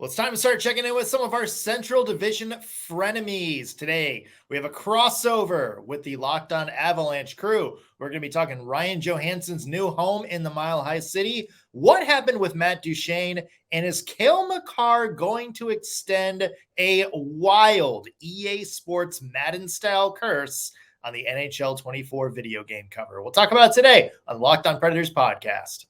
Well, it's time to start checking in with some of our Central Division frenemies. Today, we have a crossover with the Locked On Avalanche crew. We're going to be talking Ryan Johansen's new home in the Mile High City. What happened with Matt Duchene? And is Cale Makar going to extend a wild EA Sports Madden-style curse on the NHL 24 video game cover? We'll talk about it today on Locked On Predators podcast.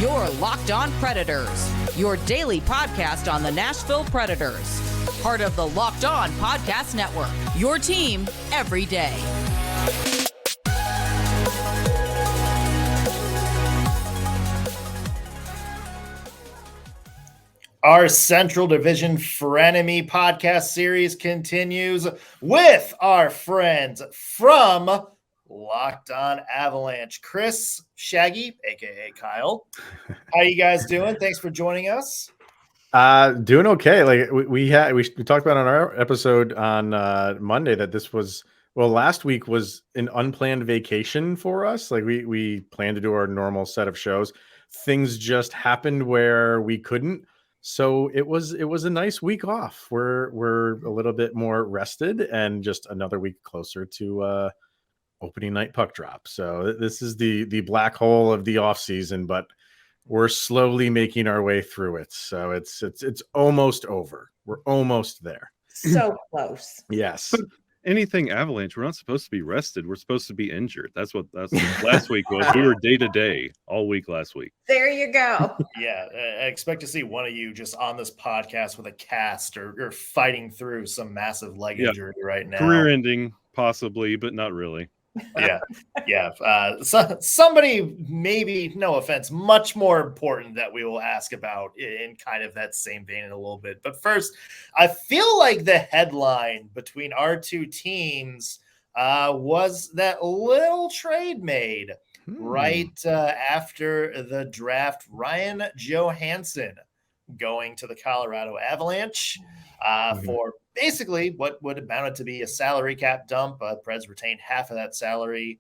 Your Locked On Predators, your daily podcast on the Nashville Predators. Part of the Locked On Podcast Network, your team every day. Our Central Division Frenemy podcast series continues with our friends from Locked On Avalanche, Chris, Shaggy, aka Kyle. How you guys doing? Thanks for joining us. Doing okay. Like we talked about on our episode on Monday that this was last week was an unplanned vacation for us. Like we planned to do our normal set of shows. Things just happened where we couldn't. So it was a nice week off. We're a little bit more rested and just another week closer to opening night puck drop. So this is the black hole of the offseason, but we're slowly making our way through it. So it's almost over. We're almost there. So close. Yes. But anything Avalanche, we're not supposed to be rested. We're supposed to be injured. That's what last week was. We were day to day all week last week. There you go. Yeah, I expect to see one of you just on this podcast with a cast or fighting through some massive leg injury right now. Career ending, possibly, but not really. Yeah. So somebody, maybe, no offense, much more important that we will ask about in kind of that same vein in a little bit. But first, I feel like the headline between our two teams was that little trade made right after the draft. Ryan Johansen going to the Colorado Avalanche for basically what would amounted to be a salary cap dump. Preds retained half of that salary.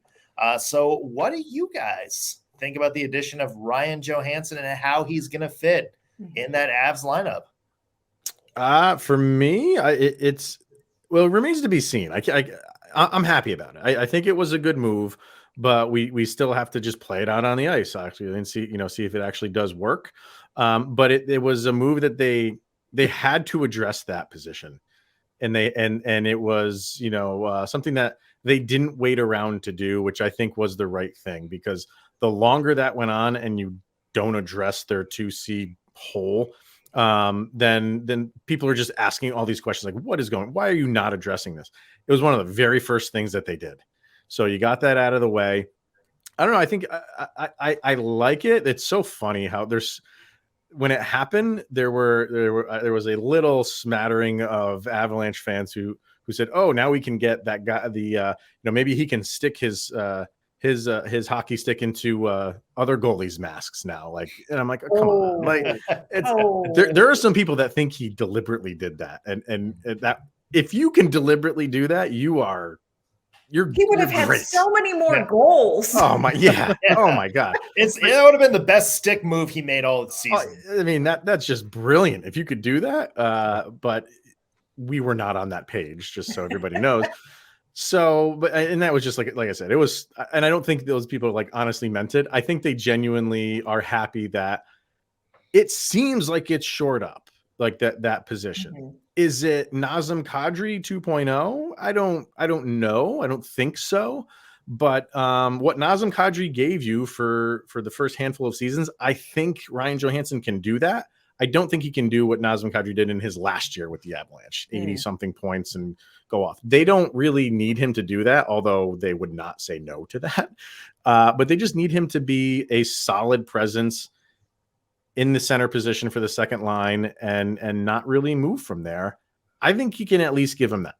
So what do you guys think about the addition of Ryan Johansen and how he's going to fit in that Avs lineup? For me, it remains to be seen. I'm happy about it. I think it was a good move, but we still have to just play it out on the ice actually and see if it actually does work. But it was a move that they had to address that position. And it was, something that they didn't wait around to do, which I think was the right thing, because the longer that went on and you don't address their 2C hole, then people are just asking all these questions like, why are you not addressing this? It was one of the very first things that they did. So you got that out of the way. I don't know. I think I like it. It's so funny how when it happened, there was a little smattering of Avalanche fans who said, "Oh, now we can get that guy. Maybe he can stick his hockey stick into other goalies' masks now." Like, and I'm like, "Come on!" Like, there are some people that think he deliberately did that, and that if you can deliberately do that, he would have had so many more goals. Oh my, yeah. Oh my God. It would have been the best stick move he made all season. I mean, that's just brilliant if you could do that. But we were not on that page, just so everybody knows. So, and that was just like I said, it was, and I don't think those people like honestly meant it. I think they genuinely are happy that it seems like it's shored up, like that position. Mm-hmm. Is it Nazem Kadri 2.0? I don't know. I don't think so. But what Nazem Kadri gave you for the first handful of seasons, I think Ryan Johansen can do that. I don't think he can do what Nazem Kadri did in his last year with the Avalanche, 80-something points and go off. They don't really need him to do that, although they would not say no to that. But they just need him to be a solid presence in the center position for the second line and not really move from there. I think you can at least give him that.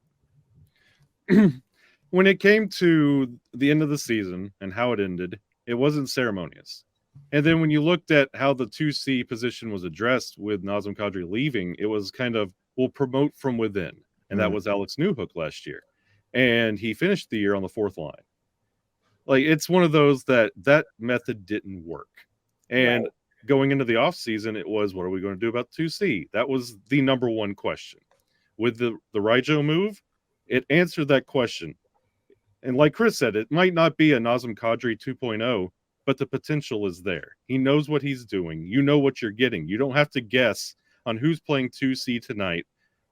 When it came to the end of the season and how it ended, it wasn't ceremonious. And then when you looked at how the 2C position was addressed with Nazem Kadri leaving, it was kind of, we'll promote from within. And that was Alex Newhook last year. And he finished the year on the fourth line. Like, it's one of those that method didn't work. And Going into the offseason, it was, what are we going to do about 2C? That was the number one question. With the Raijo move, it answered that question. And like Chris said, it might not be a Nazem Kadri 2.0, but the potential is there. He knows what he's doing. You know what you're getting. You don't have to guess on who's playing 2C tonight.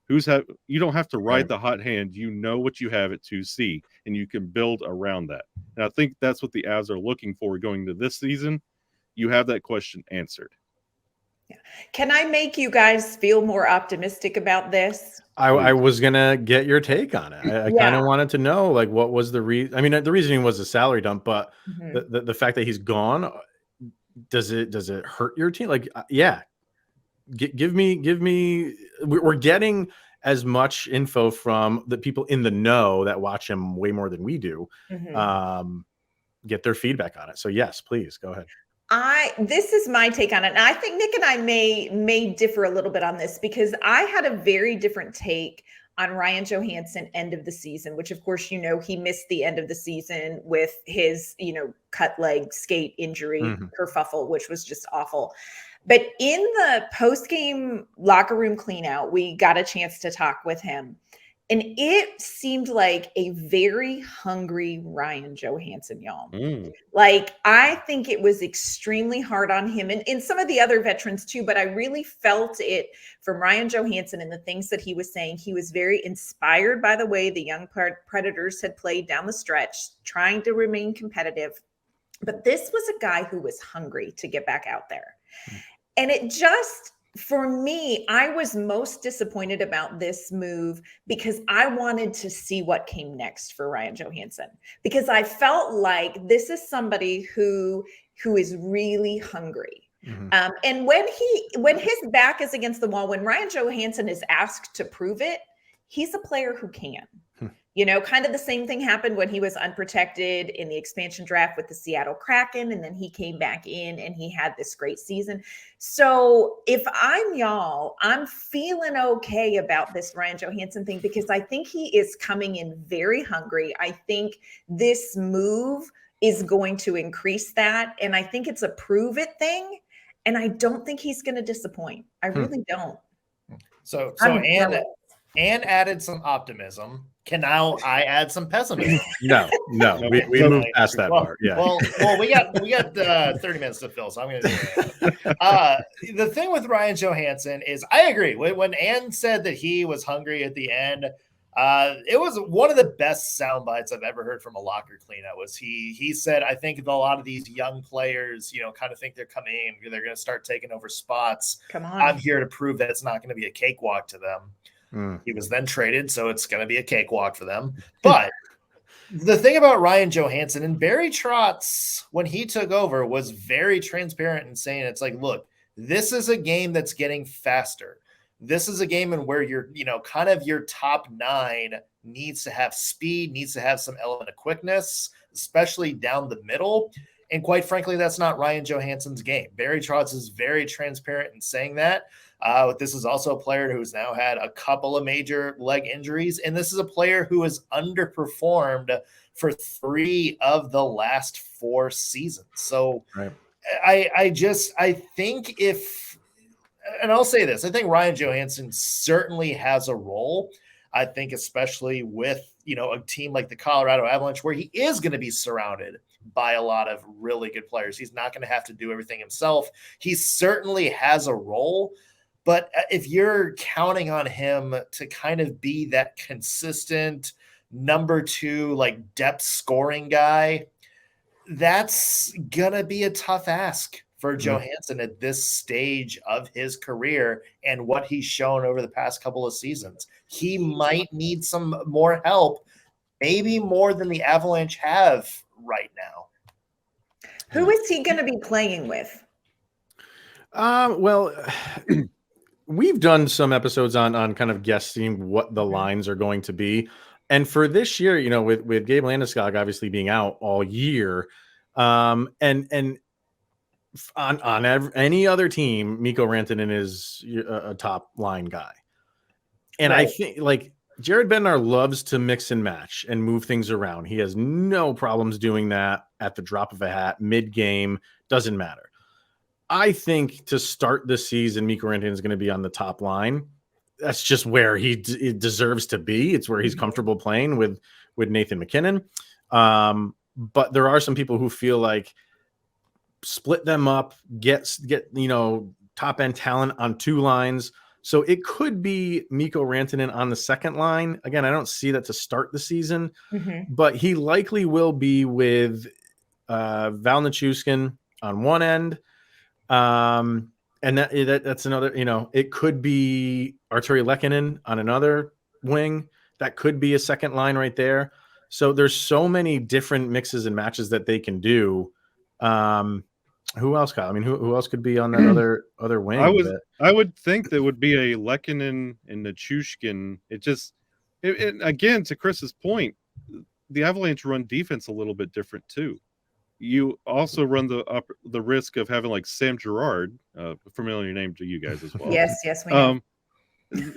You don't have to ride the hot hand. You know what you have at 2C, and you can build around that. And I think that's what the Avs are looking for going to this season. You have that question answered. Yeah. Can I make you guys feel more optimistic about this? I was gonna get your take on it. I kind of wanted to know, like, what was the reason? I mean, the reasoning was a salary dump, but the fact that he's gone, does it hurt your team? Like, yeah, give me. We're getting as much info from the people in the know that watch him way more than we do. Get their feedback on it. So yes, please go ahead. This is my take on it. And I think Nick and I may differ a little bit on this, because I had a very different take on Ryan Johansen end of the season, which of course, he missed the end of the season with his, cut leg skate injury, kerfuffle, which was just awful. But in the post-game locker room cleanout, we got a chance to talk with him. And it seemed like a very hungry Ryan Johansen, y'all. Like, I think it was extremely hard on him and some of the other veterans too, but I really felt it from Ryan Johansen and the things that he was saying. He was very inspired by the way the young Predators had played down the stretch, trying to remain competitive. But this was a guy who was hungry to get back out there. And it just... For me, I was most disappointed about this move because I wanted to see what came next for Ryan Johansen, because I felt like this is somebody who is really hungry. And when his back is against the wall, when Ryan Johansen is asked to prove it, he's a player who can. Kind of the same thing happened when he was unprotected in the expansion draft with the Seattle Kraken, and then he came back in and he had this great season. So if I'm y'all, I'm feeling okay about this Ryan Johansen thing, because I think he is coming in very hungry. I think this move is going to increase that, and I think it's a prove it thing, and I don't think he's going to disappoint. I really don't. So Anne added some optimism. Can now I add some pessimism? No, we moved past that part. Yeah. Well, we got 30 minutes to fill, so I'm going to do it. The thing with Ryan Johansen is, I agree. When Anne said that he was hungry at the end, it was one of the best sound bites I've ever heard from a locker cleanout. Was he said, I think a lot of these young players, kind of think they're coming in, they're going to start taking over spots. Come on, I'm here to prove that it's not going to be a cakewalk to them. He was then traded, so it's going to be a cakewalk for them. But the thing about Ryan Johansen, and Barry Trotz, when he took over, was very transparent in saying, it's like, look, this is a game that's getting faster. This is a game in where kind of your top nine needs to have speed, needs to have some element of quickness, especially down the middle. And quite frankly, that's not Ryan Johansen's game. Barry Trotz is very transparent in saying that. This is also a player who's now had a couple of major leg injuries, and this is a player who has underperformed for 3 of the last 4 seasons. So right. I think and I'll say this, I think Ryan Johansen certainly has a role. I think especially with, a team like the Colorado Avalanche, where he is going to be surrounded by a lot of really good players. He's not going to have to do everything himself. He certainly has a role. But if you're counting on him to kind of be that consistent number 2, like depth scoring guy, that's going to be a tough ask for Johansen at this stage of his career and what he's shown over the past couple of seasons. He might need some more help, maybe more than the Avalanche have right now. Who is he going to be playing with? Well, we've done some episodes on kind of guessing what the lines are going to be. And for this year, with Gabe Landeskog obviously being out all year, and on any other team, Mikko Rantanen is a top line guy. And right. I think like Jared Bednar loves to mix and match and move things around. He has no problems doing that at the drop of a hat, mid-game, doesn't matter. I think to start the season, Mikko Rantanen is going to be on the top line. That's just where he deserves to be. It's where he's comfortable playing with Nathan MacKinnon. But there are some people who feel like split them up, get top end talent on two lines. So it could be Mikko Rantanen on the second line. Again, I don't see that to start the season, but he likely will be with Val Nichushkin on one end. And that's another, it could be Arturi Lehkonen on another wing. That could be a second line right there. So there's so many different mixes and matches that they can do. Who else, Kyle? I mean, who else could be on that other wing? I would think that would be a Lehkonen and Nichushkin. Again, to Chris's point, the Avalanche run defense a little bit different too. You also run the risk of having like Sam Girard, a familiar name to you guys as well. Yes, we know.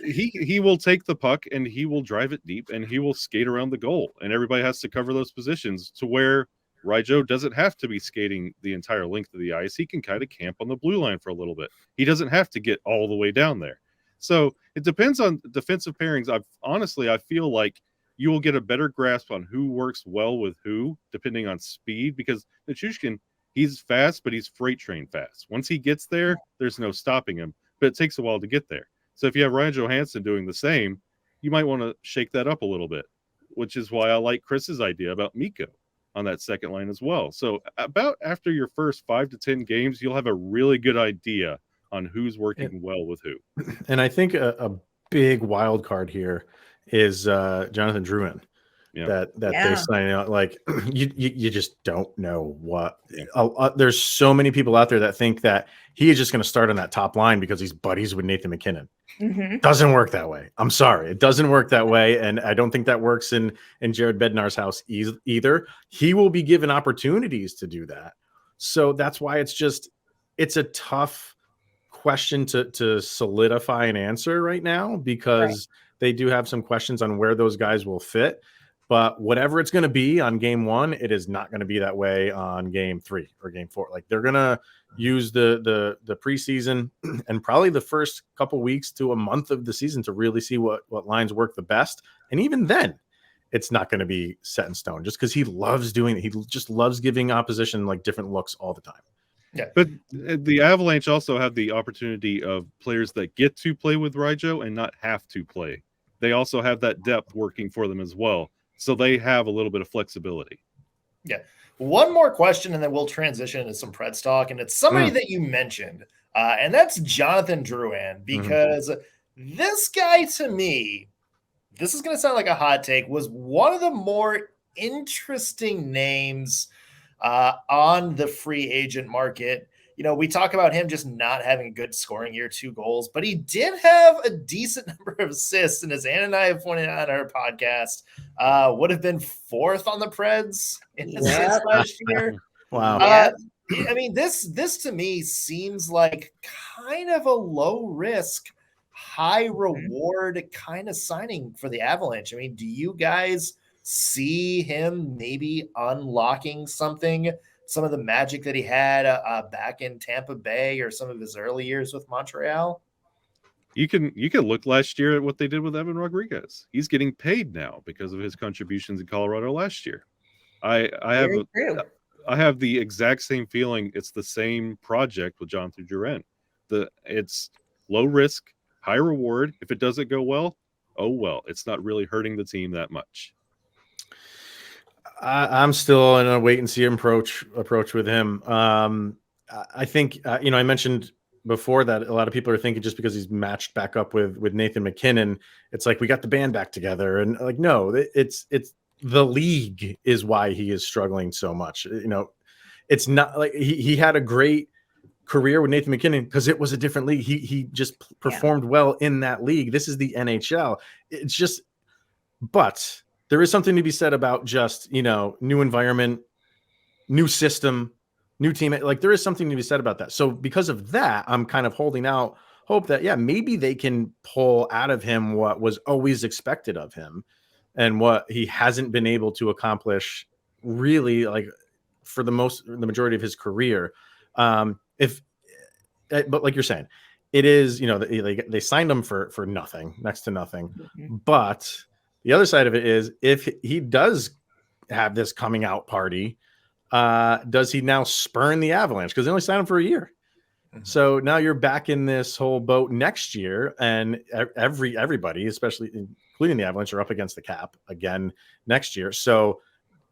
He will take the puck and he will drive it deep and he will skate around the goal, and everybody has to cover those positions to where Raijo doesn't have to be skating the entire length of the ice. He can kind of camp on the blue line for a little bit. He doesn't have to get all the way down there. So it depends on defensive pairings. I feel like you will get a better grasp on who works well with who, depending on speed, because Nichushkin, he's fast, but he's freight train fast. Once he gets there, there's no stopping him, but it takes a while to get there. So if you have Ryan Johansen doing the same, you might want to shake that up a little bit, which is why I like Chris's idea about Mikko on that second line as well. So about after your first 5 to 10 games, you'll have a really good idea on who's working well with who. And I think a big wild card here is Jonathan Drouin. That they sign out. Like you just don't know what. There's so many people out there that think that he is just going to start on that top line because he's buddies with Nathan MacKinnon. Doesn't work that way. I'm sorry, it doesn't work that way, and I don't think that works in Jared Bednar's house either. He will be given opportunities to do that, so that's why it's a tough question to solidify an answer right now, because they do have some questions on where those guys will fit. But whatever it's going to be on game 1, it is not going to be that way on game 3 or game 4. Like, they're going to use the preseason and probably the first couple weeks to a month of the season to really see what lines work the best. And even then, it's not going to be set in stone, just because he loves doing it. He just loves giving opposition like different looks all the time. Yeah, but the Avalanche also have the opportunity of players that get to play with Raijo and not have to play. They also have that depth working for them as well. So they have a little bit of flexibility. Yeah. One more question, and then we'll transition into some Preds talk. And it's somebody that you mentioned, and that's Jonathan Drouin, because this guy, to me, this is going to sound like a hot take, was one of the more interesting names on the free agent market. We talk about him just not having a good scoring year, 2 goals, but he did have a decent number of assists. And as Ann and I have pointed out on our podcast, would have been 4th on the Preds in assists last year. Wow. I mean, this to me seems like kind of a low risk, high reward kind of signing for the Avalanche. I mean, do you guys see him maybe unlocking some of the magic that he had back in Tampa Bay or some of his early years with Montreal? You can look last year at what they did with Evan Rodriguez. He's getting paid now because of his contributions in Colorado last year. I have the exact same feeling. It's the same project with Jonathan Drouin. It's low risk, high reward. If it doesn't go well, oh well. It's not really hurting the team that much. I'm still in a wait and see approach with him. I think, I mentioned before that a lot of people are thinking just because he's matched back up with Nathan MacKinnon, it's like we got the band back together. And like, no, it's the league is why he is struggling so much. It's not like he had a great career with Nathan MacKinnon because it was a different league. He just performed well in that league. This is the NHL. It's just, but there is something to be said about just, new environment, new system, new team. Like, there is something to be said about that. So because of that, I'm kind of holding out hope that, maybe they can pull out of him what was always expected of him and what he hasn't been able to accomplish really, like, for the majority of his career. If but like you're saying, it is, they signed him for nothing, next to nothing. Mm-hmm. But the other side of it is, if he does have this coming out party, does he now spurn the Avalanche? Because they only signed him for a year. Mm-hmm. So now you're back in this whole boat next year, and everybody, especially including the Avalanche, are up against the cap again next year. So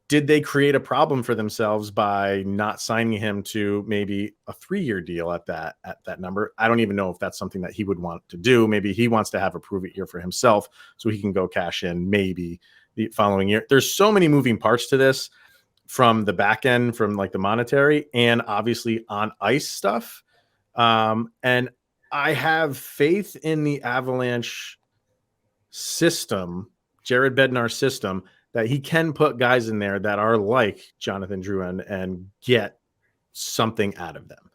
did they create a problem for themselves by not signing him to maybe a 3-year deal at that number? I don't even know if that's something that he would want to do. Maybe he wants to have a prove it year for himself so he can go cash in maybe the following year. There's so many moving parts to this, from the back end, from like the monetary, and obviously on ice stuff. And I have faith in the Avalanche system, Jared Bednar's system, that he can put guys in there that are like Jonathan Drouin and get something out of them.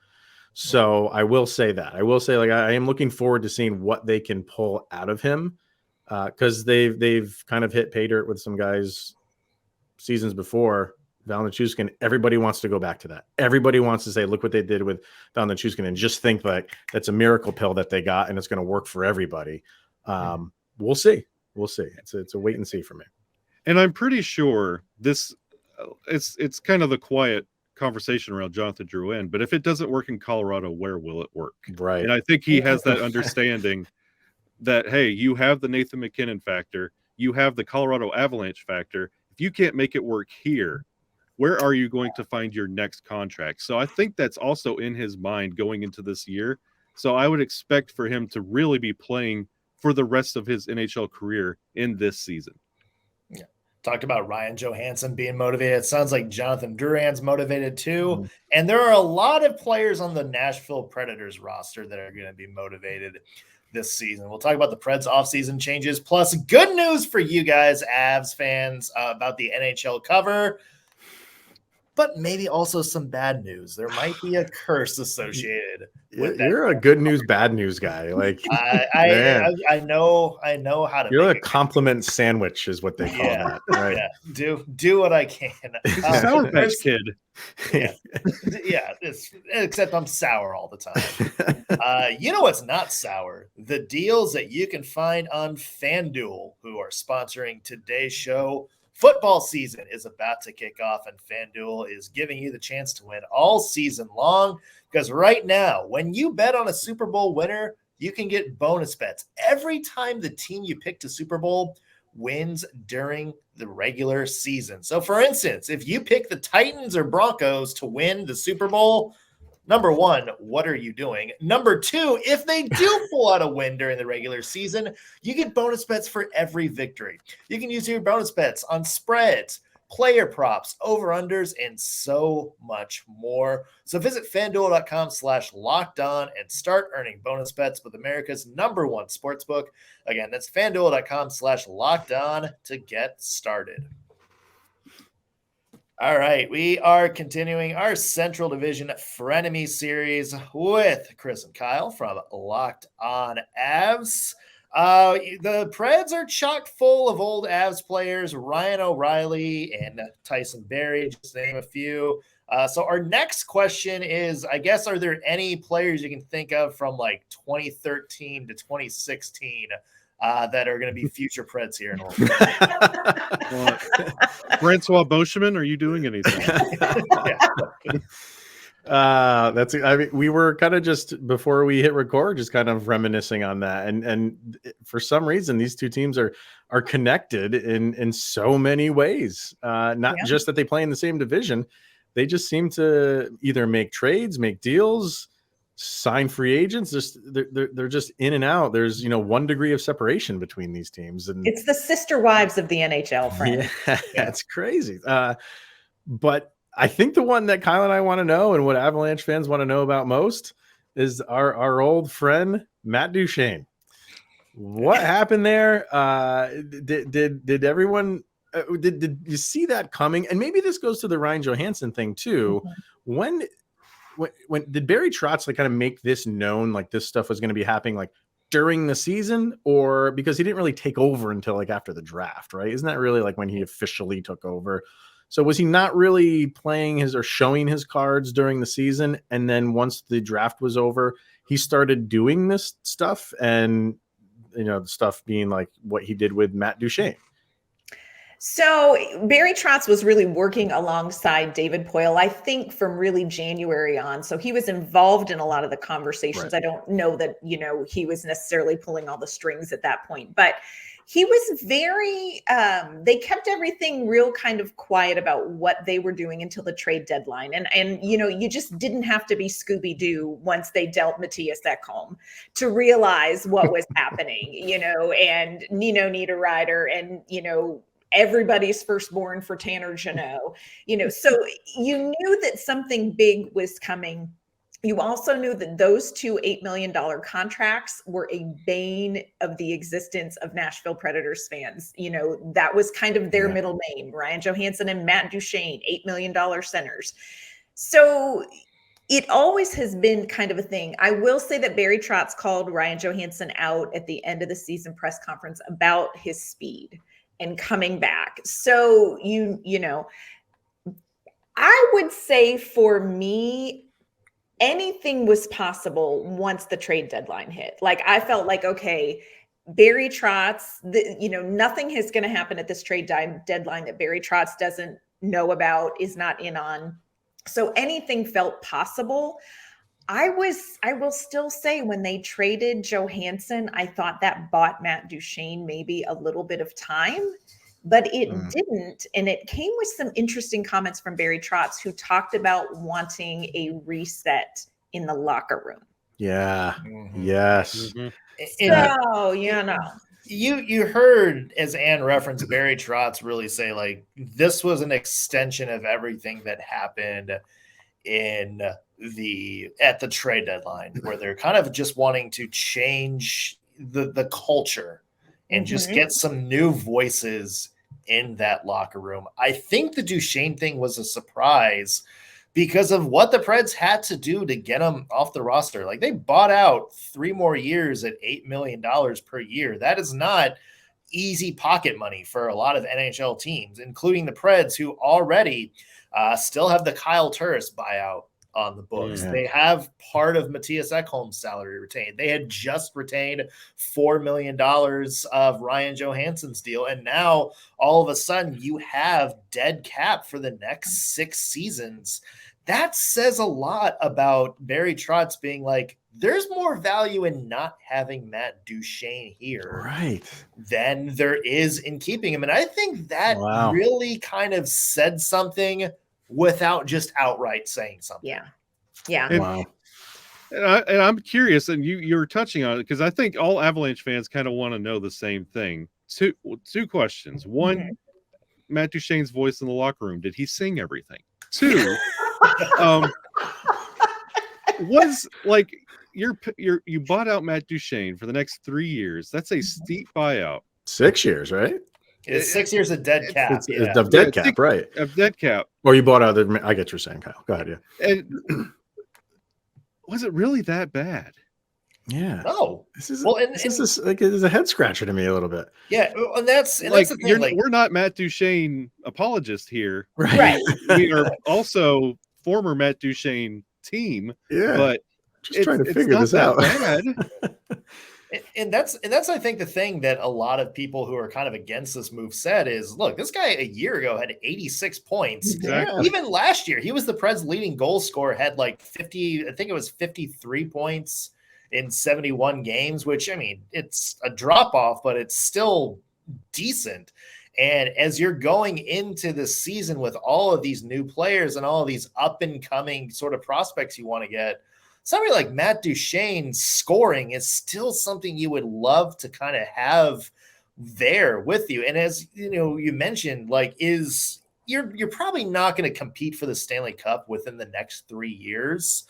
So I will say that. I will say, like, I am looking forward to seeing what they can pull out of him, because they've kind of hit pay dirt with some guys seasons before. Val Nichushkin, everybody wants to go back to that. Everybody wants to say, look what they did with Val Nichushkin, and just think like that's a miracle pill that they got and it's going to work for everybody. We'll see. We'll see. It's a wait and see for me. And I'm pretty sure this it's kind of the quiet conversation around Jonathan Drouin, but if it doesn't work in Colorado, where will it work? Right. And I think he has that understanding that, hey, you have the Nathan McKinnon factor, you have the Colorado Avalanche factor. If you can't make it work here, where are you going to find your next contract? So I think that's also in his mind going into this year. So I would expect for him to really be playing for the rest of his NHL career in this season. Yeah. Talked about Ryan Johansen being motivated. It sounds like Jonathan Drouin's motivated too. Mm-hmm. And there are a lot of players on the Nashville Predators roster that are going to be motivated this season. We'll talk about the Preds offseason changes, plus good news for you guys, Avs fans, about the NHL cover. But maybe also some bad news. There might be a curse associated with that. You're a good news, bad news guy. Like I know how to. You're a compliment sandwich, is what they call that. Right? Yeah. Do what I can. Sour Patch Kid. Yeah. Except I'm sour all the time. You know what's not sour? The deals that you can find on FanDuel, who are sponsoring today's show. Football season is about to kick off, and FanDuel is giving you the chance to win all season long, because right now, when you bet on a Super Bowl winner, you can get bonus bets every time the team you pick to Super Bowl wins during the regular season. So, for instance, if you pick the Titans or Broncos to win the Super Bowl, number one, what are you doing? Number two, if they do pull out a win during the regular season, you get bonus bets for every victory. You can use your bonus bets on spreads, player props, over-unders, and so much more. So visit FanDuel.com/lockedon and start earning bonus bets with America's #1 sportsbook. Again, that's FanDuel.com/lockedon to get started. All right, we are continuing our Central Division Frenemy series with Chris and Kyle from Locked On Avs. The Preds are chock full of old Avs players, Ryan O'Reilly and Tyson Barrie, just to name a few. So our next question is, I guess, are there any players you can think of from like 2013 to 2016 that are going to be future Preds here in a little bit? Francois Beauchemin, are you doing anything? We were kind of just before we hit record, just kind of reminiscing on that, and for some reason these two teams are connected in so many ways. Not just that they play in the same division, they just seem to either make trades, make deals, sign free agents. They're just in and out. There's 1 degree of separation between these teams, and it's the sister wives of the NHL, friend. Yeah, it's crazy. But I think the one that Kyle and I want to know, and what Avalanche fans want to know about most, is our old friend Matt Duchene. What happened there? Did everyone? Did you see that coming? And maybe this goes to the Ryan Johansen thing too. Mm-hmm. When did Barry Trotz kind of make this known, like this stuff was going to be happening like during the season, or because he didn't really take over until like after the draft, right? Isn't that really like when he officially took over? So was he not really playing his or showing his cards during the season, and then once the draft was over, he started doing this stuff, and the stuff being like what he did with Matt Duchene. So Barry Trotz was really working alongside David Poile, I think, from really January on. So he was involved in a lot of the conversations. Right. I don't know that, he was necessarily pulling all the strings at that point, but he was very, they kept everything real kind of quiet about what they were doing until the trade deadline. And you just didn't have to be Scooby-Doo once they dealt Matthias Ekholm to realize what was happening, and Nino Niederreiter and, everybody's firstborn for Tanner Jeannot, so you knew that something big was coming. You also knew that those two $8 million contracts were a bane of the existence of Nashville Predators fans. That was kind of their middle name, Ryan Johansen and Matt Duchene, $8 million centers. So it always has been kind of a thing. I will say that Barry Trotz called Ryan Johansen out at the end of the season press conference about his speed and coming back. So, I would say for me, anything was possible once the trade deadline hit. Like, I felt like, okay, Barry Trotz, nothing is going to happen at this trade deadline that Barry Trotz doesn't know about, is not in on. So anything felt possible. I will still say when they traded Johansen, I thought that bought Matt Duchene maybe a little bit of time, but it didn't. And it came with some interesting comments from Barry Trotz, who talked about wanting a reset in the locker room. Yeah. Yes. So, You heard, as Ann referenced, Barry Trotz really say, like, this was an extension of everything that happened at the trade deadline, where they're kind of just wanting to change the culture and just get some new voices in that locker room. I think the Duchene thing was a surprise because of what the Preds had to do to get him off the roster. Like, they bought out 3 more years at $8 million per year. That is not easy pocket money for a lot of NHL teams, including the Preds, who already still have the Kyle Turris buyout on the books. They have part of Matthias Ekholm's salary retained. They had just retained $4 million of Ryan Johansen's deal. And now all of a sudden you have dead cap for the next 6 seasons. That says a lot about Barry Trotz being like, there's more value in not having Matt Duchene here than there is in keeping him. And I think that really kind of said something without just outright saying something. And I'm curious, and you're touching on it, because I think all Avalanche fans kind of want to know the same thing. Two questions. One, Matt Duchene's voice in the locker room, did he sing everything? 2, was like you bought out Matt Duchene for the next 3 years. That's a steep buyout. 6 years, right? It's 6 years of dead cap. It's of dead cap, right? Of dead cap. Or you bought out I get what you're saying, Kyle. Go ahead, And was it really that bad? Yeah. No. This is like, it's a head scratcher to me a little bit. Yeah, and that's the thing. We're not Matt Duchene apologists here. Right. We are also former Matt Duchene team. Yeah. But just trying to figure this out. And that's I think the thing that a lot of people who are kind of against this move said is, look, this guy a year ago had 86 points. Exactly. Even last year, he was the Preds' leading goal scorer, had like 53 points in 71 games, which, I mean, it's a drop off, but it's still decent. And as you're going into the season with all of these new players and all of these up and coming sort of prospects you want to get, somebody like Matt Duchene scoring is still something you would love to kind of have there with you. And as you mentioned, like, you're probably not going to compete for the Stanley Cup within the next 3 years,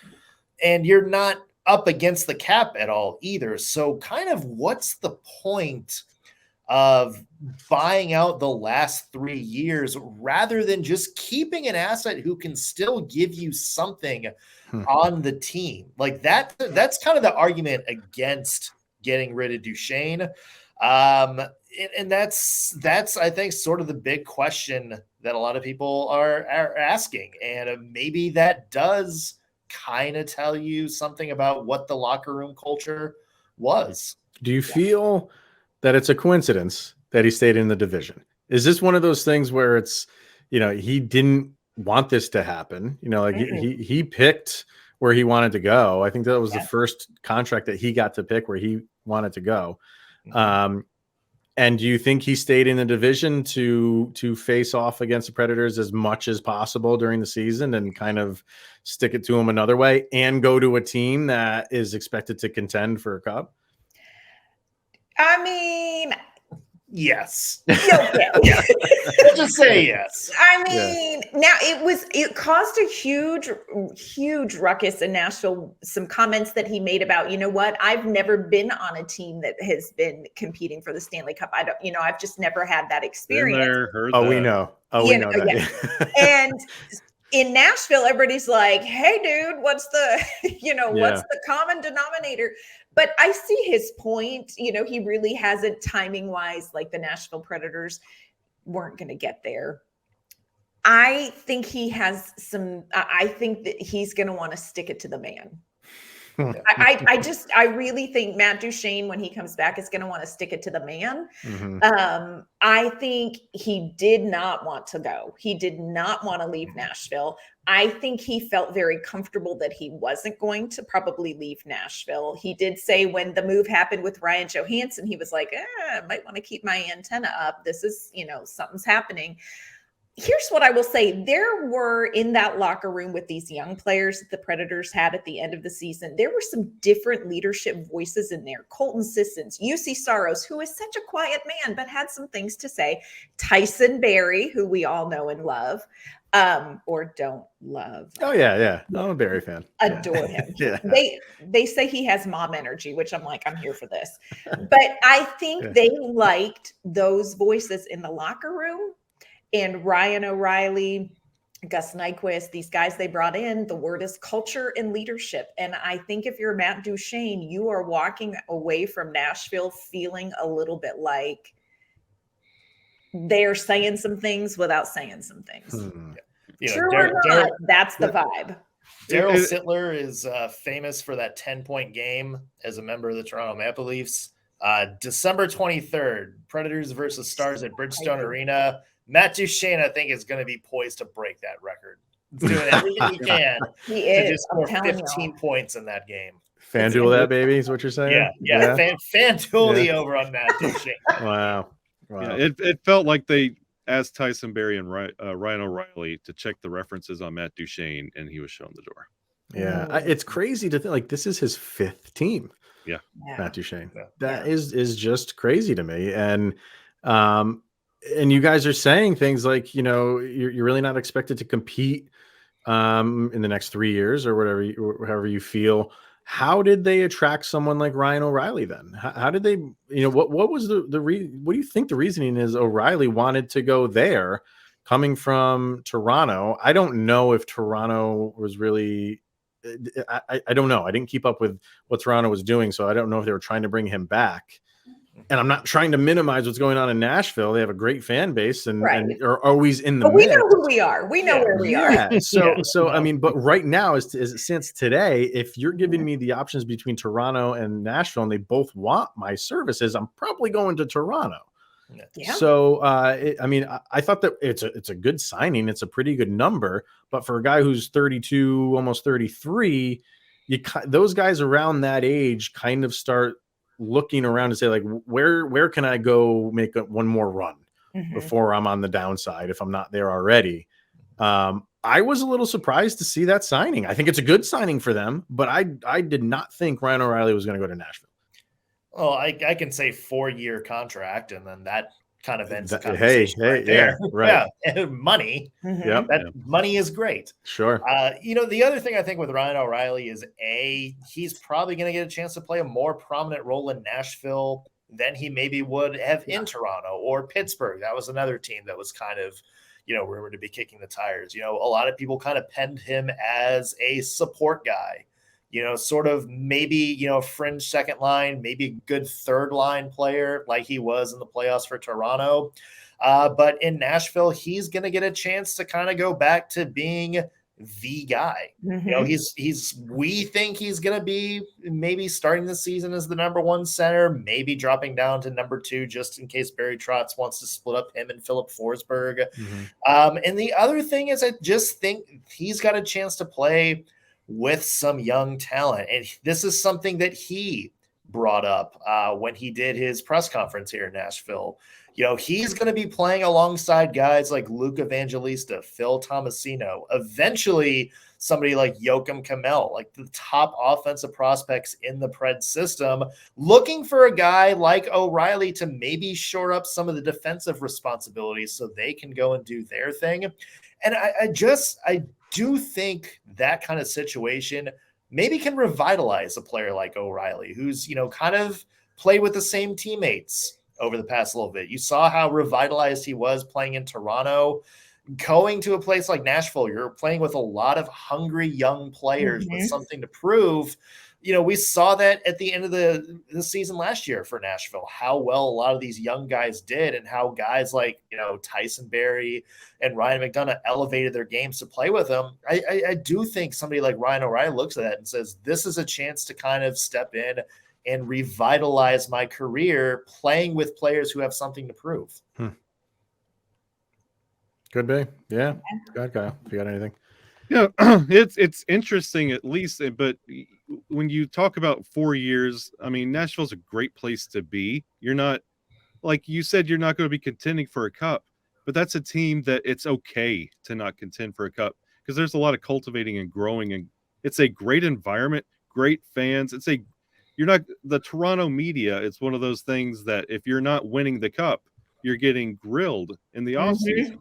and you're not up against the cap at all either. So kind of what's the point of buying out the last 3 years rather than just keeping an asset who can still give you something on the team? Like that's kind of the argument against getting rid of Duchene. And that's I think sort of the big question that a lot of people are asking. And maybe that does kind of tell you something about what the locker room culture was. Do you feel that it's a coincidence that he stayed in the division? Is this one of those things where it's, he didn't want this to happen? Like he picked where he wanted to go. I think that was the first contract that he got to pick where he wanted to go. And do you think he stayed in the division to face off against the Predators as much as possible during the season and kind of stick it to him another way and go to a team that is expected to contend for a cup? I mean, yes. Okay. We'll just say yes. I mean, now it caused a huge ruckus in Nashville. Some comments that he made about, I've never been on a team that has been competing for the Stanley Cup. I've just never had that experience. We know that. Yeah. And in Nashville, everybody's like, hey, dude, what's the, what's the common denominator? But I see his point. He really hasn't, timing wise, like the Nashville Predators weren't going to get there. I think I think that he's going to want to stick it to the man. I really think Matt Duchene, when he comes back, is going to want to stick it to the man. I think he did not want to go. He did not want to leave Nashville. I think he felt very comfortable that he wasn't going to probably leave Nashville. He did say when the move happened with Ryan Johansen, he was like, I might want to keep my antenna up. This is, something's happening. Here's what I will say. There were, in that locker room with these young players that the Predators had at the end of the season, there were some different leadership voices in there. Colton Sissons, UC Saros, who is such a quiet man, but had some things to say. Tyson Barrie, who we all know and love, or don't love. Oh, yeah. I'm a Barrie fan. Adore him. They say he has mom energy, which I'm like, I'm here for this. But I think they liked those voices in the locker room. And Ryan O'Reilly, Gus Nyquist, these guys they brought in, the word is culture and leadership. And I think if you're Matt Duchene, you are walking away from Nashville feeling a little bit like they're saying some things without saying some things. True or not, that's the vibe. Daryl Sittler is famous for that 10-point game as a member of the Toronto Maple Leafs. December 23rd, Predators versus Stars at Bridgestone Arena. Matt Duchene, I think, is going to be poised to break that record. He's doing everything he can to just score 15 points in that game. FanDuel that, baby, is what you're saying? Yeah. FanDuel the over on Matt Duchene. Wow. Yeah, it felt like they asked Tyson Barrie and Ryan O'Reilly to check the references on Matt Duchene, and he was shown the door. Yeah, it's crazy to think, like, this is his 5th team. Yeah. Matt Duchene. That is just crazy to me. And you guys are saying things like, you're really not expected to compete in the next 3 years or whatever, however you feel. How did they attract someone like Ryan O'Reilly then? How did they, what was what do you think the reasoning is O'Reilly wanted to go there coming from Toronto? I don't know if Toronto was really, I don't know. I didn't keep up with what Toronto was doing, so I don't know if they were trying to bring him back. And I'm not trying to minimize what's going on in Nashville. They have a great fan base and are always in the mix. We know who we are. We know where we are. So I mean, but right now, as it stands today, if you're giving me the options between Toronto and Nashville and they both want my services, I'm probably going to Toronto. Yeah. So, I thought that it's a good signing. It's a pretty good number. But for a guy who's 32, almost 33, those guys around that age kind of start looking around to say, like, where can I go make one more run before I'm on the downside if I'm not there already? I was a little surprised to see that signing. I think it's a good signing for them, but I did not think Ryan O'Reilly was going to go to Nashville. Well, I can say 4-year contract, and then that kind of ends the conversation right. And money. Money is great. Sure. The other thing I think with Ryan O'Reilly is he's probably going to get a chance to play a more prominent role in Nashville than he maybe would have in Toronto or Pittsburgh. That was another team that was kind of, rumored to be kicking the tires. A lot of people kind of penned him as a support guy. Sort of maybe, fringe second line, maybe a good third line player like he was in the playoffs for Toronto. But in Nashville, he's going to get a chance to kind of go back to being the guy. We think he's going to be maybe starting the season as the number one center, maybe dropping down to number two, just in case Barry Trotz wants to split up him and Philip Forsberg. And the other thing is, I just think he's got a chance to play with some young talent. And this is something that he brought up when he did his press conference here in Nashville. He's going to be playing alongside guys like Luke Evangelista, Phil Tomasino, eventually somebody like Joachim Kamel, like the top offensive prospects in the Preds system, looking for a guy like O'Reilly to maybe shore up some of the defensive responsibilities so they can go and do their thing. And I do think that kind of situation maybe can revitalize a player like O'Reilly, who's, kind of played with the same teammates over the past little bit. You saw how revitalized he was playing in Toronto. Going to a place like Nashville, you're playing with a lot of hungry young players with something to prove. We saw that at the end of the season last year for Nashville, how well a lot of these young guys did and how guys like, Tyson Barrie and Ryan McDonough elevated their games to play with them. I do think somebody like Ryan O'Reilly looks at that and says, this is a chance to kind of step in and revitalize my career playing with players who have something to prove. Could be. Yeah. Go ahead, Kyle, if you got anything. Yeah, it's interesting at least, but when you talk about 4 years, I mean, Nashville's a great place to be. You're not, like you said, you're not going to be contending for a cup, but that's a team that it's okay to not contend for a cup because there's a lot of cultivating and growing, and it's a great environment, great fans. The Toronto media, it's one of those things that if you're not winning the cup, you're getting grilled in the offseason.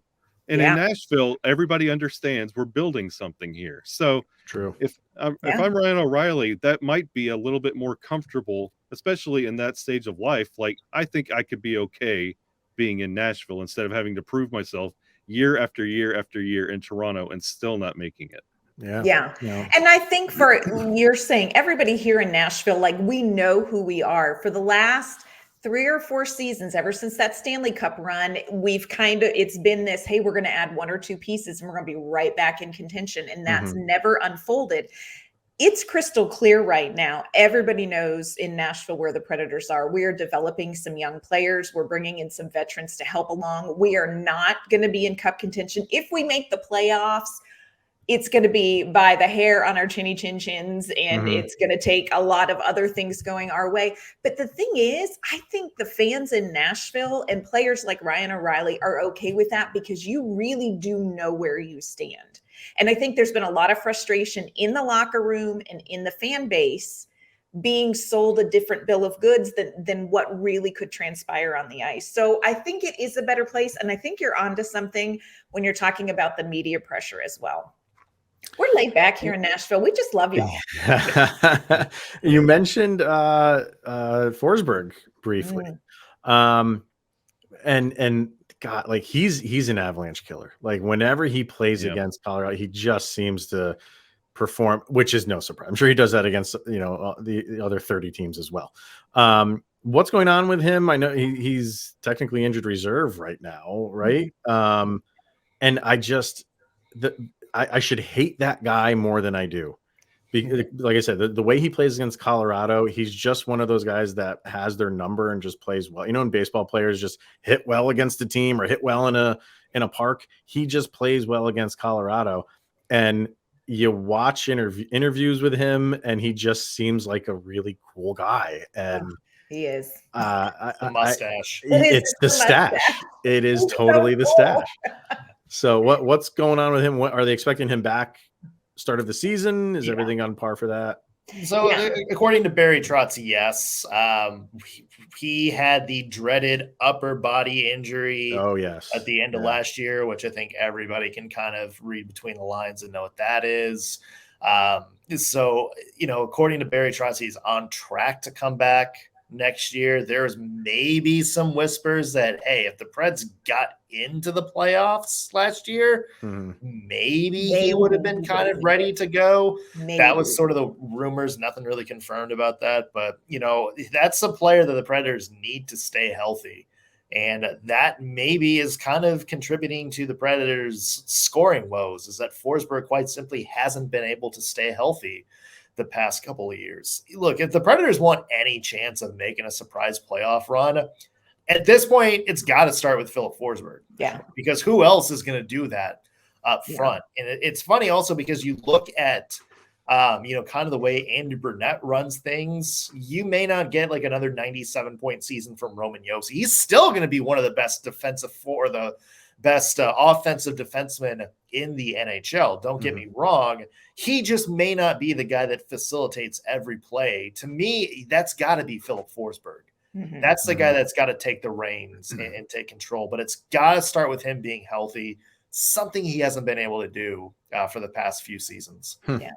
And in Nashville, everybody understands we're building something here. So true. If I'm Ryan O'Reilly, that might be a little bit more comfortable, especially in that stage of life. Like, I think I could be okay being in Nashville instead of having to prove myself year after year after year in Toronto and still not making it. Yeah. And I think you're saying everybody here in Nashville, like, we know who we are. For the last 3 or 4 seasons, ever since that Stanley Cup run, it's been this, hey, we're going to add 1 or 2 pieces and we're going to be right back in contention. And that's never unfolded. It's crystal clear right now. Everybody knows in Nashville where the Predators are. We are developing some young players. We're bringing in some veterans to help along. We are not going to be in cup contention. If we make the playoffs, it's going to be by the hair on our chinny chin chins, and it's going to take a lot of other things going our way. But the thing is, I think the fans in Nashville and players like Ryan O'Reilly are okay with that because you really do know where you stand. And I think there's been a lot of frustration in the locker room and in the fan base being sold a different bill of goods than what really could transpire on the ice. So I think it is a better place. And I think you're onto something when you're talking about the media pressure as well. We're laid back here in Nashville. We just love y'all. You mentioned Forsberg briefly. And God, like he's an Avalanche killer. Like whenever he plays against Colorado, he just seems to perform, which is no surprise. I'm sure he does that against the other 30 teams as well. What's going on with him? I know he's technically injured reserve right now, right? And I should hate that guy more than I do. Like I said, the way he plays against Colorado, he's just one of those guys that has their number and just plays well. In baseball, players just hit well against a team or hit well in a park. He just plays well against Colorado. And you watch interviews with him, and he just seems like a really cool guy. And he is. The mustache. It's the stash. It is totally the stash. So what's going on with him? What are they expecting him back start of the season? Is everything on par for that? So according to Barry Trotz, yes. He had the dreaded upper body injury at the end of last year, which I think everybody can kind of read between the lines and know what that is. So, according to Barry Trotz, he's on track to come back next year. There's maybe some whispers that, hey, if the Preds got into the playoffs last year, maybe he would have been kind of ready to go. That was sort of the rumors. Nothing really confirmed about that. But, that's a player that the Predators need to stay healthy And that maybe is kind of contributing to the Predators' scoring woes, is that Forsberg quite simply hasn't been able to stay healthy the past couple of years. Look, if the Predators want any chance of making a surprise playoff run, at this point, it's got to start with Philip Forsberg. Yeah. Because who else is going to do that up front? And it's funny also because you look at kind of the way Andy Burnett runs things, you may not get like another 97-point season from Roman Josi. He's still going to be one of the best offensive defensemen in the NHL. Don't get me wrong. He just may not be the guy that facilitates every play. To me, that's got to be Philip Forsberg. That's the guy that's got to take the reins and take control. But it's got to start with him being healthy, something he hasn't been able to do for the past few seasons. Yeah.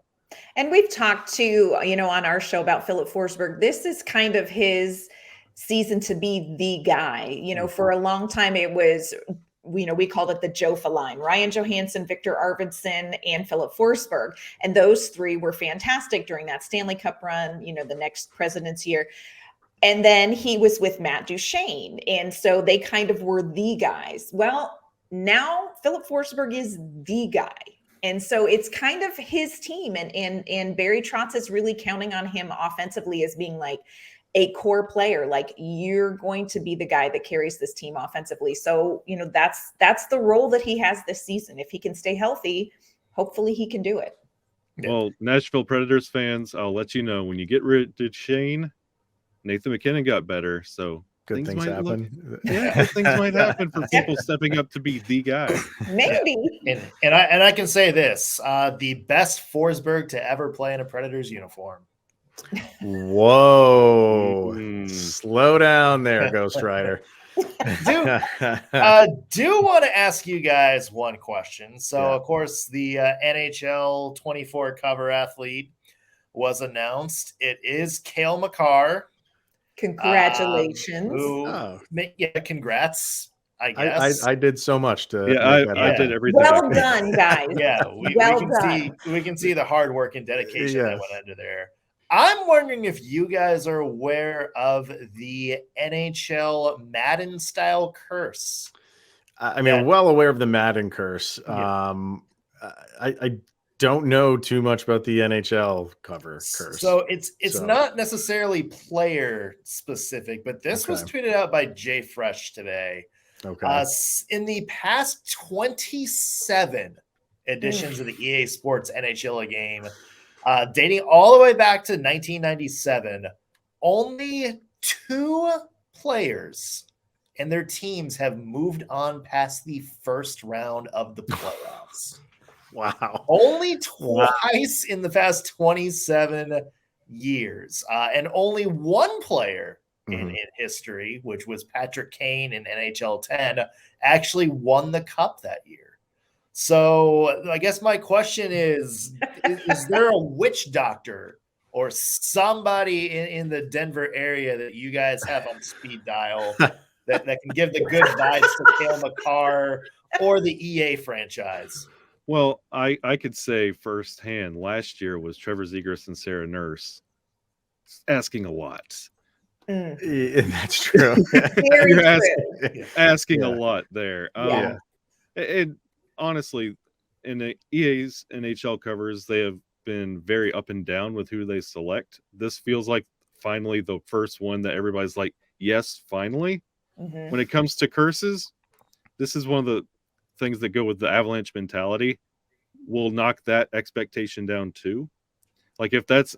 And we've talked to, on our show about Philip Forsberg. This is kind of his season to be the guy. For a long time, it was, we called it the Jofa line: Ryan Johansen, Victor Arvidsson, and Philip Forsberg. And those three were fantastic during that Stanley Cup run, the next President's year. And then he was with Matt Duchene. And so they kind of were the guys. Well, now Philip Forsberg is the guy. And so it's kind of his team, and Barry Trotz is really counting on him offensively as being like a core player. Like, you're going to be the guy that carries this team offensively. So, that's the role that he has this season. If he can stay healthy, hopefully he can do it. Well, Nashville Predators fans, I'll let you know, when you get rid of Shane, Nathan McKinnon got better. So good things happen. Good things might happen for people stepping up to be the guy. Maybe. And I can say this: the best Forsberg to ever play in a Predators uniform. Whoa! Slow down there, Ghost Rider. do want to ask you guys one question. So, of course, the NHL 24 cover athlete was announced. It is Cale Makar. Congratulations. Congrats. I guess I did so much to. I did everything. Well done, guys. We can see the hard work and dedication that went under there. I'm wondering if you guys are aware of the NHL Madden style curse. I mean, well aware of the Madden curse. I don't know too much about the NHL cover curse. So it's not necessarily player specific, but this was tweeted out by Jay Fresh today. Okay. In the past 27 editions of the EA Sports NHL game, dating all the way back to 1997, only 2 players and their teams have moved on past the first round of the playoffs. Wow. Only twice in the past 27 years. And only one player in history, which was Patrick Kane in NHL 10, actually won the cup that year. So I guess my question is there a witch doctor or somebody in the Denver area that you guys have on speed dial that can give the good vibes to Cale Makar or the EA franchise? Well, I could say firsthand, last year was Trevor Zegras and Sarah Nurse asking a lot. That's true. You're asking a lot there. And honestly, in the EA's NHL covers, they have been very up and down with who they select. This feels like finally the first one that everybody's like, yes, finally. When it comes to curses, this is one of the things that go with the Avalanche mentality. Will knock that expectation down too. Like, if that's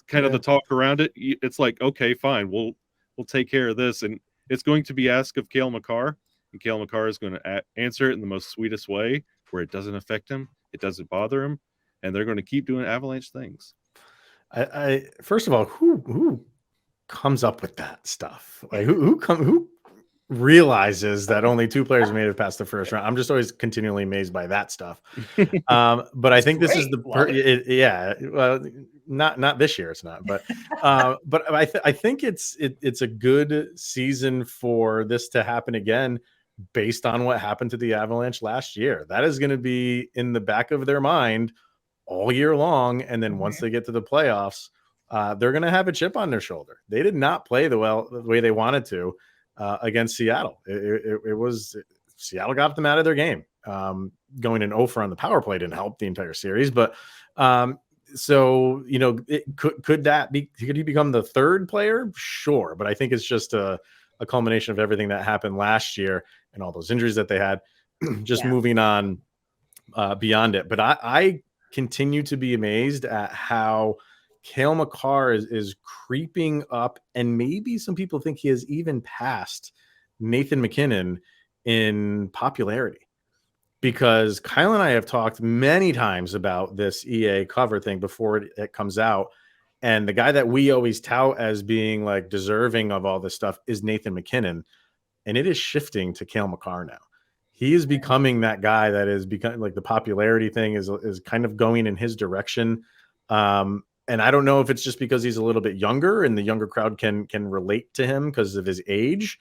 kind of the talk around it, it's like, okay, fine, we'll take care of this, and it's going to be asked of Cale Makar, and Cale Makar is going to answer it in the most sweetest way, where it doesn't affect him, it doesn't bother him, and they're going to keep doing Avalanche things. I first of all, who comes up with that stuff? Like, who realizes that only 2 players made it past the first round? I'm just always continually amazed by that stuff. But I think this is well, not this year, it's not, but I think it's a good season for this to happen again, based on what happened to the Avalanche last year. That is going to be in the back of their mind all year long, and then once they get to the playoffs, they're going to have a chip on their shoulder. They did not play the way they wanted to. against Seattle. It was Seattle got them out of their game. Going in 0 for on the power play didn't help the entire series, but so could he become the third player? Sure, but I think it's just a culmination of everything that happened last year and all those injuries that they had. Just moving on beyond it, but I continue to be amazed at how Cale Makar is creeping up, and maybe some people think he has even passed Nathan MacKinnon in popularity, because Kyle and I have talked many times about this EA cover thing before it comes out. And the guy that we always tout as being like deserving of all this stuff is Nathan MacKinnon. And it is shifting to Cale Makar now. He is becoming that guy that is becoming like the popularity thing is kind of going in his direction. And I don't know if it's just because he's a little bit younger and the younger crowd can relate to him because of his age,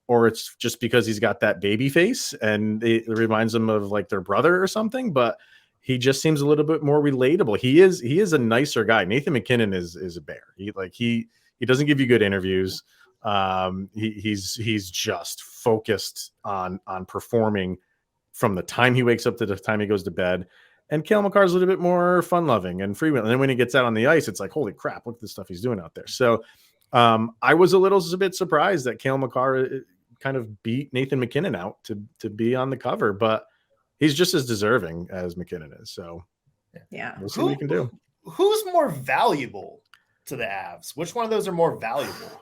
or it's just because he's got that baby face and it reminds them of like their brother or something, but he just seems a little bit more relatable. He is a nicer guy. Nathan MacKinnon is a bear. He doesn't give you good interviews. He's just focused on performing from the time he wakes up to the time he goes to bed. And Cale Makar is a little bit more fun loving and freewheeling. And then when he gets out on the ice, it's like, holy crap, look at the stuff he's doing out there. So I was a bit surprised that Cale Makar kind of beat Nathan MacKinnon out to be on the cover, but he's just as deserving as MacKinnon is. So yeah, we'll see what he can do. Who's more valuable to the Avs? Which one of those are more valuable?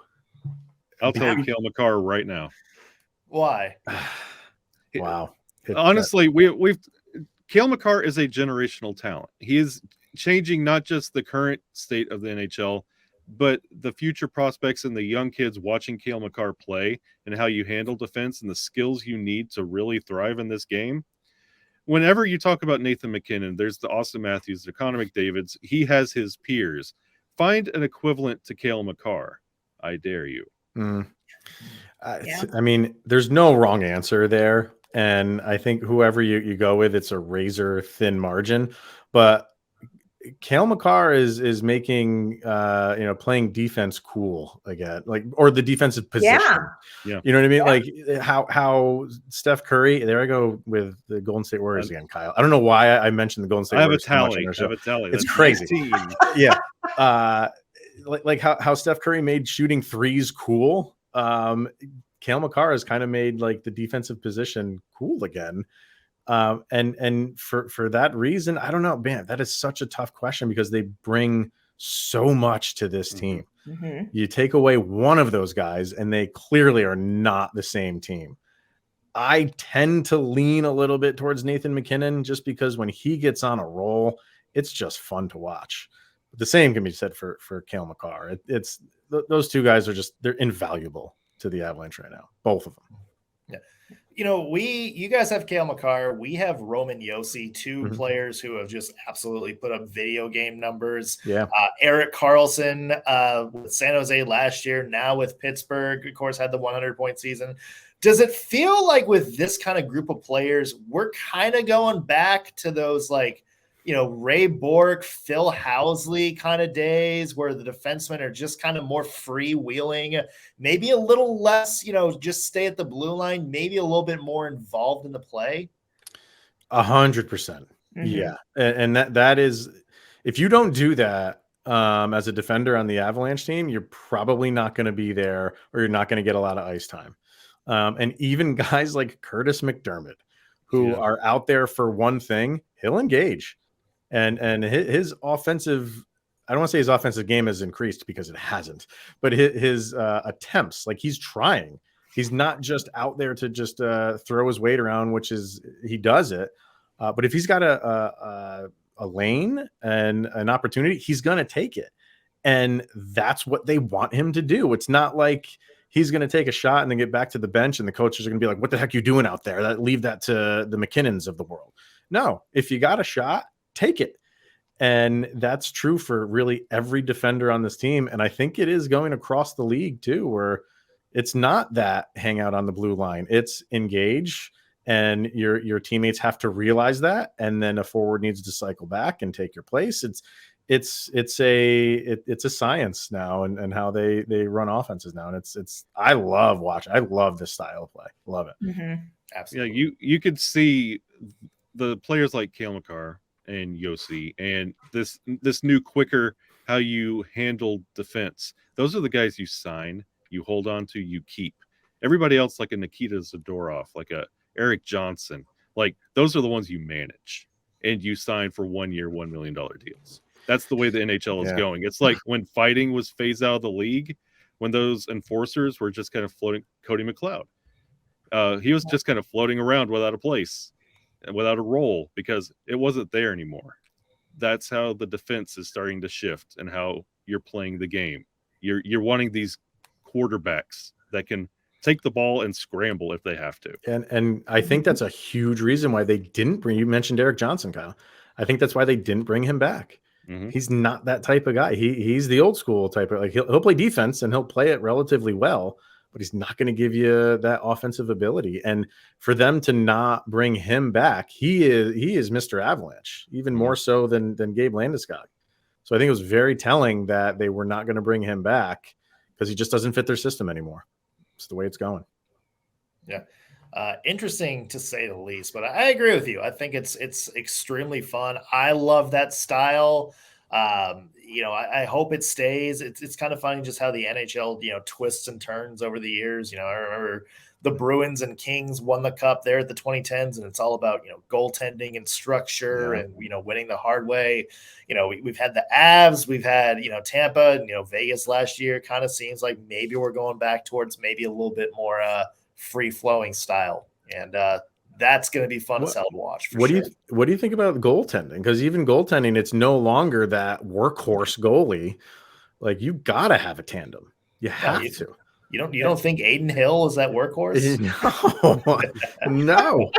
I'll tell you Cale Makar right now. Why? Wow. Honestly, we've Cale Makar is a generational talent. He is changing not just the current state of the NHL, but the future prospects and the young kids watching Cale Makar play and how you handle defense and the skills you need to really thrive in this game. Whenever you talk about Nathan MacKinnon, there's the Austin Matthews, the Connor McDavids. He has his peers. Find an equivalent to Cale Makar. I dare you. I mean, there's no wrong answer there. And I think whoever you go with, it's a razor thin margin. But Cale Makar is making playing defense cool again, like, or the defensive position. Yeah. You know what I mean? Like how Steph Curry, there I go with the Golden State Warriors again, Kyle. I don't know why I mentioned the Golden State Warriors. I have a tally. It's crazy. Yeah. Like how Steph Curry made shooting threes cool. Cale Makar has kind of made like the defensive position cool again. And for that reason, I don't know, man, that is such a tough question because they bring so much to this team. Mm-hmm. You take away one of those guys and they clearly are not the same team. I tend to lean a little bit towards Nathan MacKinnon just because when he gets on a roll, it's just fun to watch. But the same can be said for Cale Makar. It's those two guys they're invaluable to the Avalanche right now, both of them. Yeah. You guys have Cale Makar. We have Roman Josi, two players who have just absolutely put up video game numbers. Yeah. Erik Karlsson with San Jose last year, now with Pittsburgh, of course, had the 100-point season. Does it feel like with this kind of group of players, we're kind of going back to those Ray Bourque, Phil Housley kind of days where the defensemen are just kind of more freewheeling, maybe a little less, just stay at the blue line, maybe a little bit more involved in the play? 100%. Yeah. And that is, if you don't do that as a defender on the Avalanche team, you're probably not going to be there or you're not going to get a lot of ice time. And even guys like Curtis McDermott, who are out there for one thing, he'll engage. And his offensive, I don't want to say his offensive game has increased because it hasn't, but his attempts, like he's trying. He's not just out there to just throw his weight around, which is he does it. But if he's got a lane and an opportunity, he's going to take it. And that's what they want him to do. It's not like he's going to take a shot and then get back to the bench and the coaches are going to be like, what the heck are you doing out there? Leave that to the McKinnons of the world. No, if you got a shot, take it. And that's true for really every defender on this team. And I think it is going across the league too, where it's not that hang out on the blue line, it's engage, and your teammates have to realize that. And then a forward needs to cycle back and take your place. it's a science now, and how they run offenses now, and it's I love this style of play. Love it. Mm-hmm. Absolutely. Yeah, you could see the players like Cale Makar and Yossi, and this new quicker how you handle defense. Those are the guys you sign, you hold on to, you keep. Everybody else, like a Nikita Zadorov, like a Eric Johnson, like those are the ones you manage and you sign for 1 year, $1 million deals. That's the way the NHL is going. It's like when fighting was phased out of the league, when those enforcers were just kind of floating. Cody McLeod, he was just kind of floating around without a place, without a role, because it wasn't there anymore. That's how the defense is starting to shift and how you're playing the game. You're wanting these quarterbacks that can take the ball and scramble if they have to. And I think that's a huge reason why they didn't bring. You mentioned Eric Johnson, Kyle. I think that's why they didn't bring him back. Mm-hmm. He's not that type of guy. He's the old school type of, like, he'll play defense and he'll play it relatively well, but he's not going to give you that offensive ability. And for them to not bring him back, he is Mr. Avalanche, even more so than Gabe Landeskog. So I think it was very telling that they were not going to bring him back because he just doesn't fit their system anymore. It's the way it's going. Yeah. Interesting to say the least, but I agree with you. I think it's extremely fun. I love that style. I hope it stays. It's kind of funny just how the NHL, twists and turns over the years. I remember the Bruins and Kings won the cup there at the 2010s, and it's all about, goaltending and structure and, winning the hard way. We've had the Avs, we've had, Tampa and, Vegas last year. Kind of seems like maybe we're going back towards maybe a little bit more free-flowing style, and that's going to be fun to watch. What do you think about goaltending? Because even goaltending, it's no longer that workhorse goalie. Like, you got to have a tandem. You have to. You don't think Aiden Hill is that workhorse? No.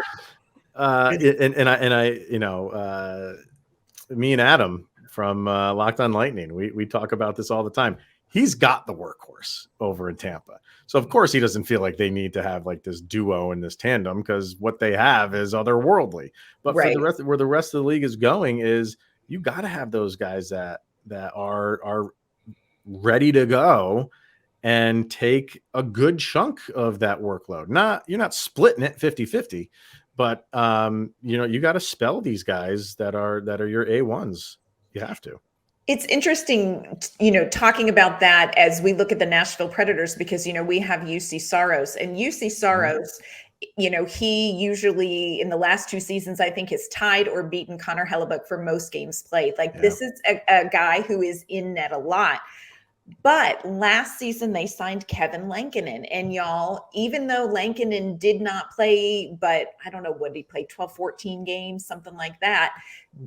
Me and Adam from Locked On Lightning, we talk about this all the time. He's got the workhorse over in Tampa. So of course he doesn't feel like they need to have like this duo and this tandem, because what they have is otherworldly. But for the rest, where the rest of the league is going, is you got to have those guys that are ready to go and take a good chunk of that workload. You're not splitting it 50-50, but you got to spell these guys that are your A1s. You have to. It's interesting, talking about that as we look at the Nashville Predators, because, we have UC Saros, and UC Saros, he usually in the last 2 seasons, I think, has tied or beaten Connor Hellebuck for most games played. This is a guy who is in net a lot. But last season they signed Kevin Lankinen, and y'all, even though Lankinen did not play, but I don't know what he played, 12, 14 games, something like that.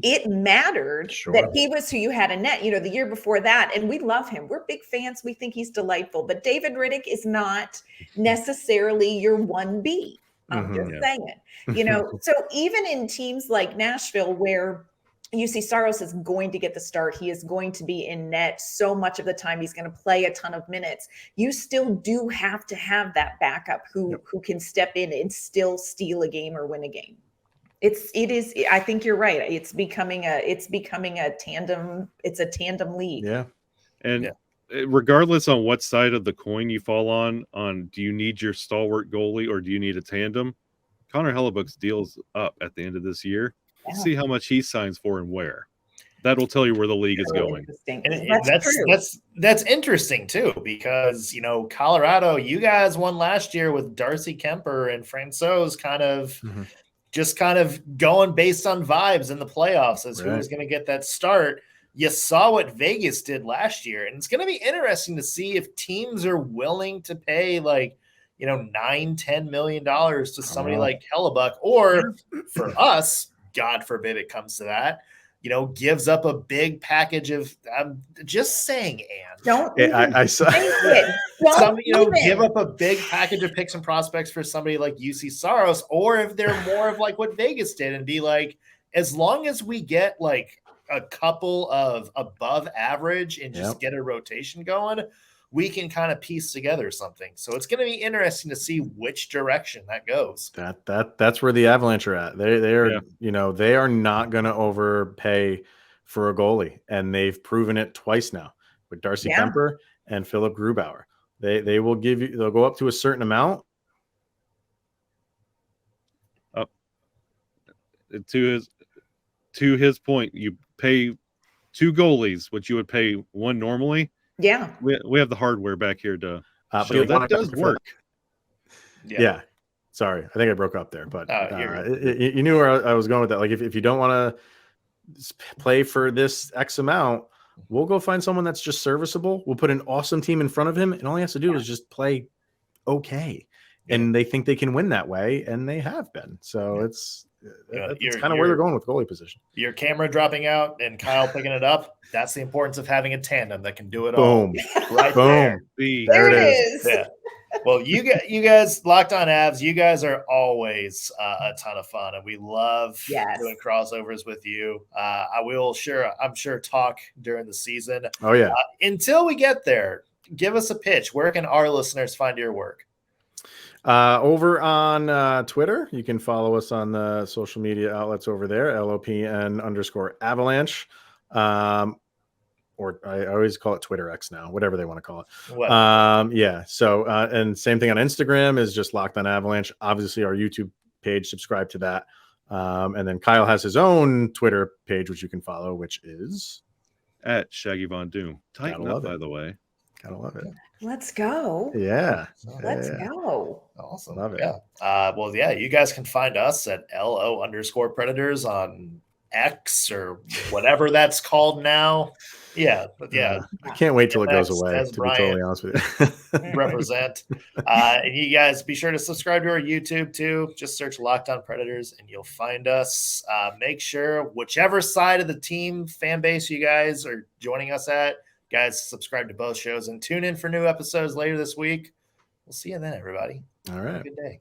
It mattered that he was who you had in net, the year before that. And we love him. We're big fans. We think he's delightful, but David Riddick is not necessarily your 1B. I'm just saying, so even in teams like Nashville, where UC Saros is going to get the start, he is going to be in net so much of the time, he's going to play a ton of minutes. You still do have to have that backup who can step in and still steal a game or win a game. It is. I think you're right. It's becoming a tandem. It's a tandem league. Yeah. And regardless on what side of the coin you fall on do you need your stalwart goalie or do you need a tandem? Connor Hellebuck's deal's up at the end of this year. See how much he signs for and where. That'll tell you where the league is going. And that's interesting too, because Colorado, you guys won last year with Darcy Kemper and Francouz kind of just kind of going based on vibes in the playoffs as who was going to get that start. You saw what Vegas did last year, and it's going to be interesting to see if teams are willing to pay $9-10 million to somebody like Hellebuck, or for us, God forbid it comes to that, gives up a big package of, I'm just saying, Anne. Don't I saw give up a big package of picks and prospects for somebody like UC Saros, or if they're more of like what Vegas did and be like, as long as we get like a couple of above average and just get a rotation going, we can kind of piece together something. So it's going to be interesting to see which direction that goes. That's where the Avalanche are at. They are, they are not going to overpay for a goalie, and they've proven it twice now with Darcy Kemper and Philip Grubauer. They will give you, they'll go up to a certain amount. To his point, you pay 2 goalies, which you would pay 1 normally. Yeah. We have the hardware back here to show but that does work. Yeah. Sorry, I think I broke up there, but you knew where I was going with that. Like, if you don't want to play for this X amount, we'll go find someone that's just serviceable. We'll put an awesome team in front of him, and all he has to do is just play okay. And they think they can win that way, and they have been. So it's kind of where they're going with goalie position. Your camera dropping out and Kyle picking it up. That's the importance of having a tandem that can do it all. Right there. There it is. Yeah. Well, you guys, Locked On Avs, you guys are always a ton of fun, and we love doing crossovers with you. I'm sure, talk during the season. Oh, yeah. Until we get there, give us a pitch. Where can our listeners find your work? Over on Twitter, you can follow us on the social media outlets over there, LOPN_Avalanche. Or I always call it Twitter X now, whatever they want to call it. So, and same thing on Instagram is just Locked On Avalanche. Obviously, our YouTube page, subscribe to that. And then Kyle has his own Twitter page, which you can follow, which is at Shaggy Von Doom. Tighten up, by the way. Gotta love it. Let's go. Yeah. Let's go. Awesome. Love it. Yeah. You guys can find us at LO_Predators on X or whatever that's called now. Yeah. But yeah. I can't wait till it goes away, to Brian be totally honest with you. represent. And you guys be sure to subscribe to our YouTube too. Just search Locked On Predators and you'll find us. Make sure whichever side of the team fan base you guys are joining us at, guys, subscribe to both shows and tune in for new episodes later this week. We'll see you then, everybody. All right. Have a good day.